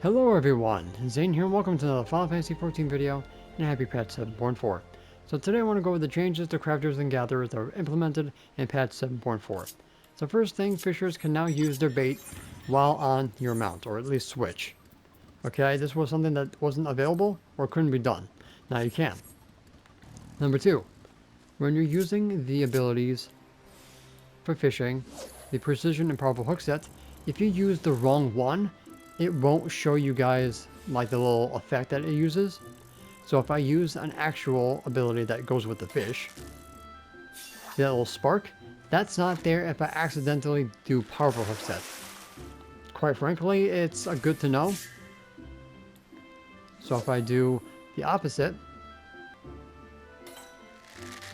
Hello everyone, Zane here and welcome to another Final Fantasy XIV video and Happy Patch 7.4. So today I want to go over the changes to crafters and gatherers that were implemented in patch 7.4. So first thing, fishers can now use their bait while on your mount, or at least switch. Okay, this was something that wasn't available or couldn't be done. Now you can. Number 2, when you're using the abilities for fishing, the precision and powerful hook set, if you use the wrong one, it won't show you guys like the little effect that it uses. So if I use an actual ability that goes with the fish, see that little spark? That's not there if I accidentally do powerful hook set. Quite frankly, it's a good to know. So if I do the opposite,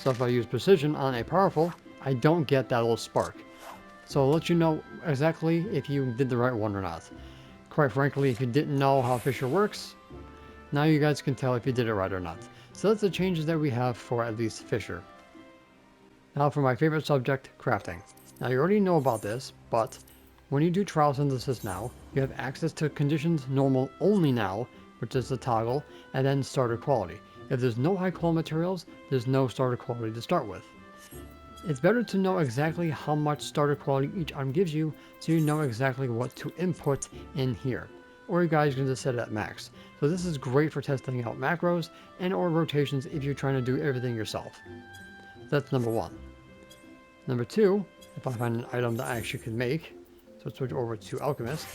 so if I use precision on a powerful, I don't get that little spark. So I'll let you know exactly if you did the right one or not. Quite frankly, if you didn't know how Fisher works, now you guys can tell if you did it right or not. So that's the changes that we have for at least Fisher. Now for my favorite subject, crafting. Now you already know about this, but when you do trial synthesis now, you have access to conditions normal only now, which is the toggle, and then starter quality. If there's no high quality materials, there's no starter quality to start with. It's better to know exactly how much starter quality each item gives you, so you know exactly what to input in here. Or you guys can just set it at max. So this is great for testing out macros and or rotations if you're trying to do everything yourself. That's number 1. Number 2, if I find an item that I actually can make, so let's switch over to Alchemist.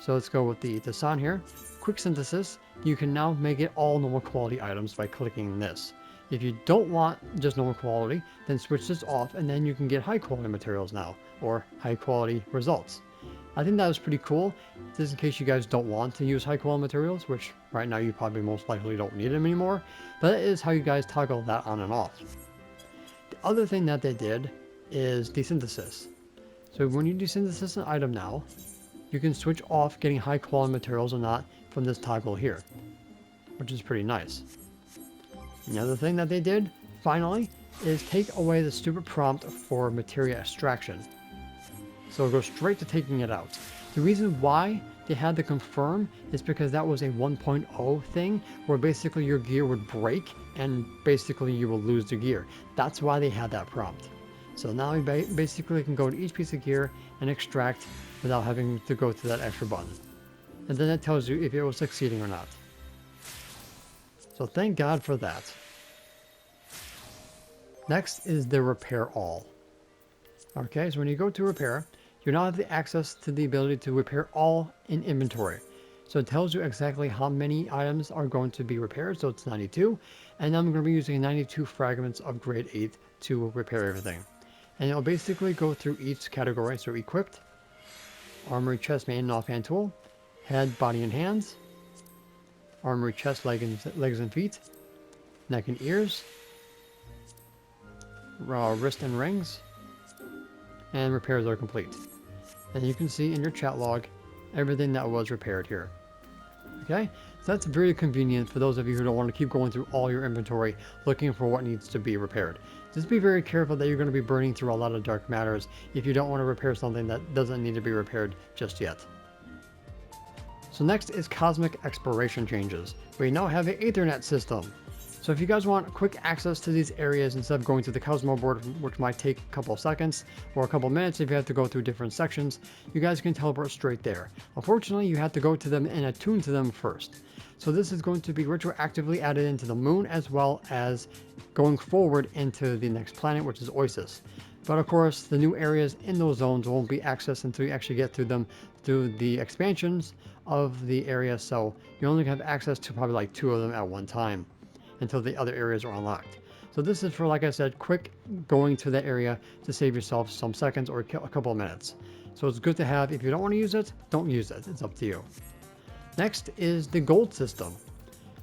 So let's go with the Tassan here. Quick synthesis, you can now make it all normal quality items by clicking this. If you don't want just normal quality, then switch this off and then you can get high quality materials now, or high quality results. I think that was pretty cool, just in case you guys don't want to use high quality materials, which right now you probably most likely don't need them anymore, but that is how you guys toggle that on and off. The other thing that they did is desynthesis. So when you desynthesis an item now, you can switch off getting high quality materials or not from this toggle here, which is pretty nice. Another thing that they did, finally, is take away the stupid prompt for materia extraction. So it goes straight to taking it out. The reason why they had to confirm is because that was a 1.0 thing where basically your gear would break and basically you will lose the gear. That's why they had that prompt. So now you basically can go to each piece of gear and extract without having to go to that extra button. And then it tells you if it was succeeding or not. So thank God for that. Next is the repair all. Okay, so when you go to repair, you now have the access to the ability to repair all in inventory. So it tells you exactly how many items are going to be repaired, so it's 92. And I'm going to be using 92 fragments of grade 8 to repair everything. And it'll basically go through each category, so equipped, armory, chest, main, and offhand tool, head, body, and hands, armory, chest, legs and feet, neck and ears, wrist and rings, and repairs are complete. And you can see in your chat log everything that was repaired here. Okay, so that's very convenient for those of you who don't want to keep going through all your inventory looking for what needs to be repaired. Just be very careful that you're going to be burning through a lot of dark matters if you don't want to repair something that doesn't need to be repaired just yet. So next is cosmic exploration changes. We now have an Ethernet system. So if you guys want quick access to these areas instead of going to the Cosmo board, which might take a couple of seconds or a couple of minutes if you have to go through different sections, you guys can teleport straight there. Unfortunately, you have to go to them and attune to them first. So this is going to be retroactively added into the moon as well as going forward into the next planet, which is Oasis. But of course, the new areas in those zones won't be accessed until you actually get through them through the expansions of the area. So you only have access to probably like 2 of them at one time until the other areas are unlocked. So this is for, like I said, quick going to that area to save yourself some seconds or a couple of minutes. So it's good to have. If you don't want to use it, don't use it. It's up to you. Next is the gold system.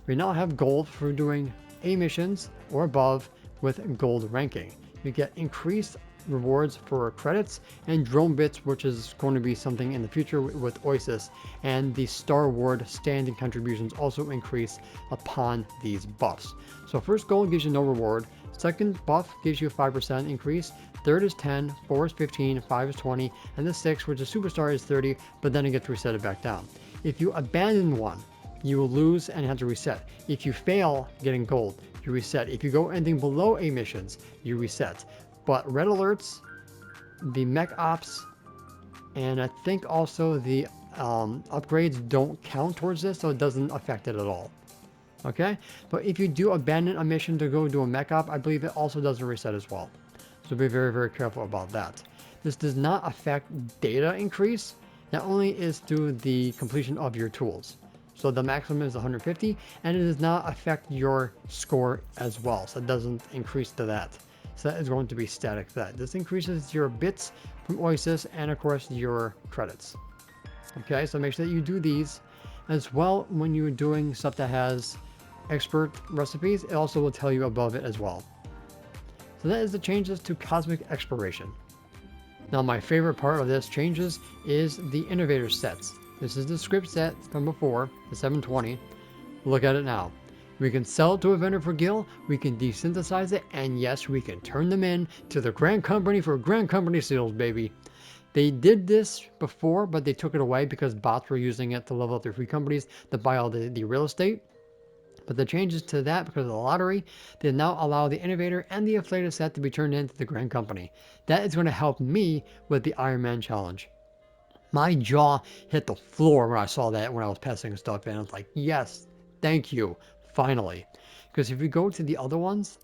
We now have gold for doing A missions or above with gold ranking. You get increased rewards for credits and drone bits, which is going to be something in the future with Oasis, and the Star Ward standing contributions also increase upon these buffs. So first gold gives you no reward, Second buff gives you a 5% increase. Third is 10, 4 is 15, 5 is 20, and the 6, which is superstar, is 30, but then it gets resetted back down. If you abandon one, you will lose and have to reset. If you fail getting gold, you reset. If you go anything below A missions, you reset. But red alerts, the mech ops, and I think also the upgrades don't count towards this, so it doesn't affect it at all. Okay? But if you do abandon a mission to go do a mech op, I believe it also doesn't reset as well. So be very, very careful about that. This does not affect data increase. That only is through the completion of your tools. So the maximum is 150, and it does not affect your score as well. So it doesn't increase to that. So that is going to be static. This increases your bits from Oasis and of course your credits. Okay, so make sure that you do these as well when you're doing stuff that has expert recipes. It also will tell you above it as well. So that is the changes to Cosmic Exploration. Now my favorite part of this changes is the innovator sets. This is the script set from before, the 720. Look at it now. We can sell it to a vendor for gil, we can desynthesize it, and yes, we can turn them in to the Grand Company for Grand Company seals, baby. They did this before, but they took it away because bots were using it to level up their free companies to buy all the real estate. But the changes to that, because of the lottery, they now allow the innovator and the affiliate set to be turned into the Grand Company. That is going to help me with the Iron Man challenge. My jaw hit the floor when I saw that when I was passing stuff in. I was like, yes, thank you, finally. Because if you go to the other ones,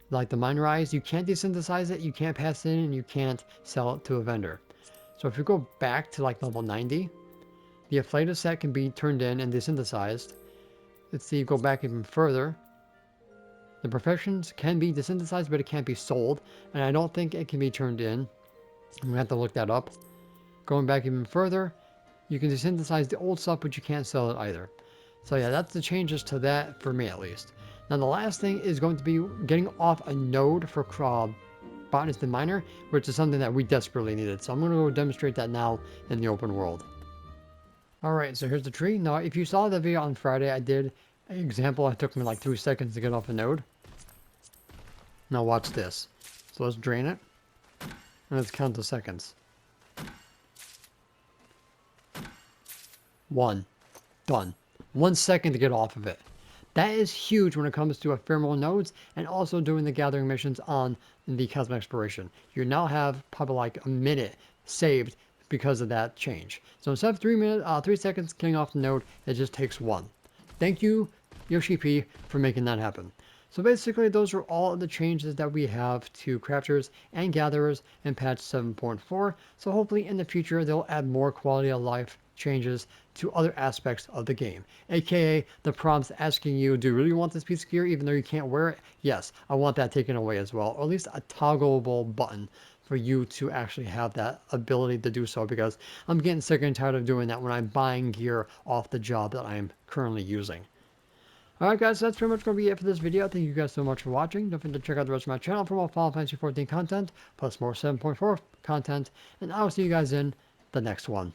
like the Minerize, you can't desynthesize it, you can't pass it in, and you can't sell it to a vendor. So if you go back to like level 90, the affiliate set can be turned in and desynthesized. Let's see, go back even further. The professions can be desynthesized, but it can't be sold. And I don't think it can be turned in. I'm going to have to look that up. Going back even further, you can desynthesize the old stuff, but you can't sell it either. So yeah, that's the changes to that for me at least. Now the last thing is going to be getting off a node for Botanist and Miner, which is something that we desperately needed. So I'm going to go demonstrate that now in the open world. Alright, so here's the tree. Now if you saw the video on Friday, I did an example. It took me like 3 seconds to get off a node. Now watch this. So let's drain it. And let's count the seconds. 1. Done. 1 second to get off of it. That is huge when it comes to ephemeral nodes and also doing the gathering missions on the Cosmic Exploration. You now have probably like a minute saved because of that change. So instead of 3 seconds getting off the node, it just takes 1. Thank you, Yoshi P, for making that happen. So basically, those are all of the changes that we have to crafters and gatherers in patch 7.4. So hopefully in the future, they'll add more quality of life changes to other aspects of the game. AKA the prompts asking you, do you really want this piece of gear even though you can't wear it? Yes, I want that taken away as well. Or at least a toggleable button for you to actually have that ability to do so, because I'm getting sick and tired of doing that when I'm buying gear off the job that I'm currently using. Alright guys, so that's pretty much going to be it for this video. Thank you guys so much for watching. Don't forget to check out the rest of my channel for more Final Fantasy XIV content, plus more 7.4 content, and I will see you guys in the next one.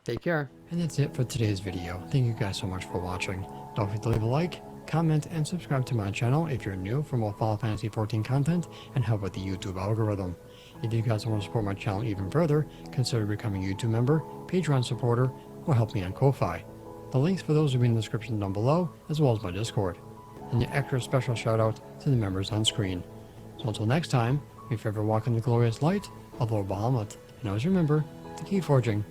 Take care. And that's it for today's video. Thank you guys so much for watching. Don't forget to leave a like, comment, and subscribe to my channel if you're new for more Final Fantasy XIV content and help with the YouTube algorithm. If you guys want to support my channel even further, consider becoming a YouTube member, Patreon supporter, or help me on Ko-Fi. The links for those will be in the description down below, as well as my Discord. And the extra special shout out to the members on screen. So until next time, if you ever walk in the glorious light of Lord Bahamut, and always remember to keep forging